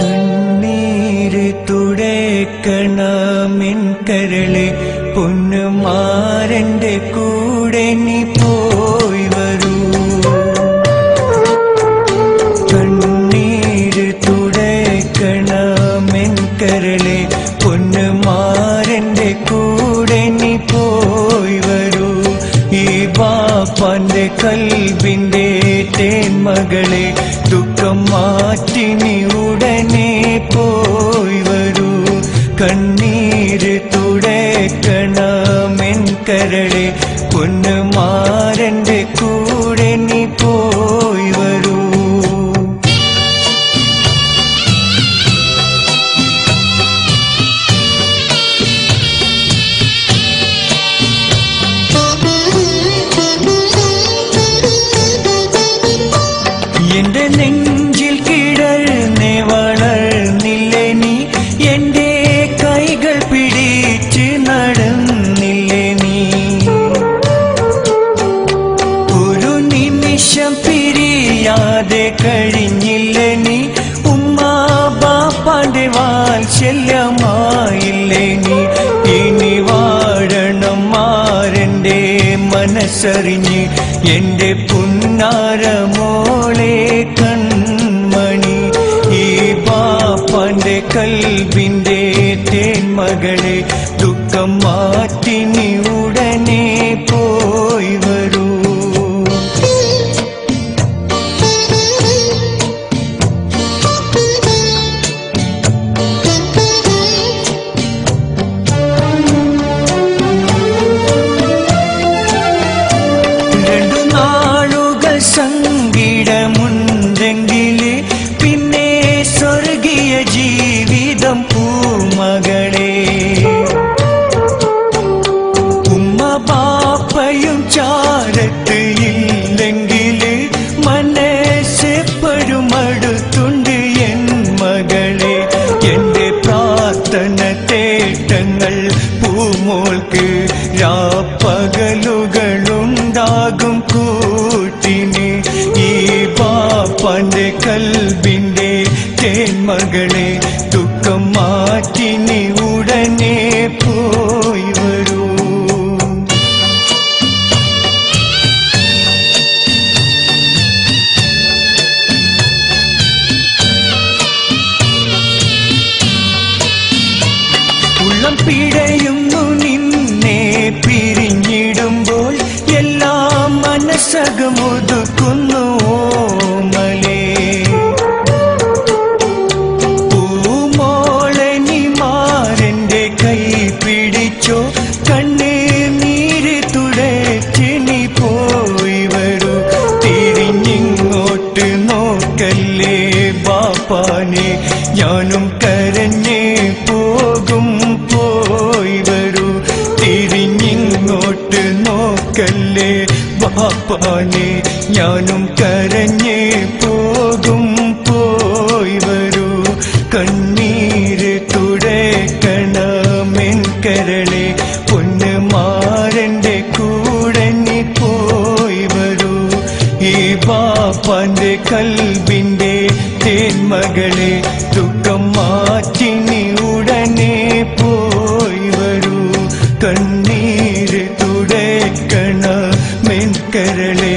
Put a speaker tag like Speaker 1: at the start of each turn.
Speaker 1: കണ്ണീര് തുടയ്ക്കണമെൻ കരളെ പൊന്നുമാരന്റെ കൂടെ നീ പോയി വരൂ. കണ്ണീര് തുടയ്ക്കണമെൻ കരളെ പൊന്നുമാരന്റെ കൂടെ നീ പോയി വരൂ. ഈ ബാപ്പാന്റെ കൽബിന്റെ തേന്മകളെ ദുഃഖം മാറ്റി നീ ഉടനെ പോയി വരൂ. കണ്ണീര് തുടയ്ക്കണമെൻ കരളെ പൊന്നുമാരന്റെ കൂടെ നീ പോയി വരൂ. എന്റെ നെഞ്ചിൽ കിടന്നേ വളർന്നില്ലേ നീ, എന്റെ കൈകൾ പിടിച്ച് നടന്നില്ലേ നീ. ഒരു നിമിഷം പിരിയാതെ കഴിഞ്ഞില്ലേ നീ, ഉമ്മാ ബാപ്പാന്റെ വാത്സല്യമായില്ലേ നീ. ഇനി വാഴണം മാരന്റെ മനസ്സറിഞ്ഞ് എന്റെ പുന്നാരമോളെ കൺമണി. ഈ ബാപ്പാന്റെ കൽബിന്റെ തേന്മകളെ ദുഃഖം മാറ്റി നീ ഉടനെ പോയി വരൂ. സങ്കടമുണ്ടെങ്കില് പിന്നെ സ്വർഗീയ ജീവിതം പൂമകളെ. ഉമ്മ ബാപ്പയും ചാരത്ത് ഇല്ലെങ്കില് മനസ്സെപ്പോഴും അടുത്തുണ്ട് എൻ മകളെ. എന്റെ പ്രാർത്ഥന തേട്ടങ്ങൾ പൂമോൾക്ക് രാപ്പകലുകളുണ്ടാകും കൂട്ടിന്. ഈ ബാപ്പാന്റെ കൽബിന്റെ തേന്മകളെ ദുഃഖം മാറ്റി നീ ഉടനെ പോയി വരൂ. ഉള്ളം പിടയുന്നു നിന്നെ പിരിഞ്ഞിടുമ്പോൾ, എല്ലാം മനസ്സകമൊതുക്കുന്നു ഓമലേ. പൂമോളെ നീ മാരന്റെ കൈ പിടിച്ചോ, കണ്ണീര് തുടച്ച് നീ പോയി വരൂ. തിരിഞ്ഞിങ്ങോട്ട് നോക്കല്ലേ ബാപ്പാനെ, ഞാനും കരഞ്ഞേ പോകും പോയി വരൂ. തിരിഞ്ഞിങ്ങോട്ട് നോക്കല്ലേ ബാപ്പാനെ, ഞാനും കരഞ്ഞേ പോകും പോയി വരൂ. കണ്ണീര് തുടയ്ക്കണമെൻ കരളെ പൊന്നുമാരന്റെ കൂടെ നീ പോയി വരൂ. ഈ ബാപ്പാന്റെ കൽബിന്റെ തേന്മകളെ ദുഃഖം മാറ്റി നീ ഉടനെ പോയി വരൂ. കണ്ണീര് തുടയ്ക്കണമെൻ കരളെ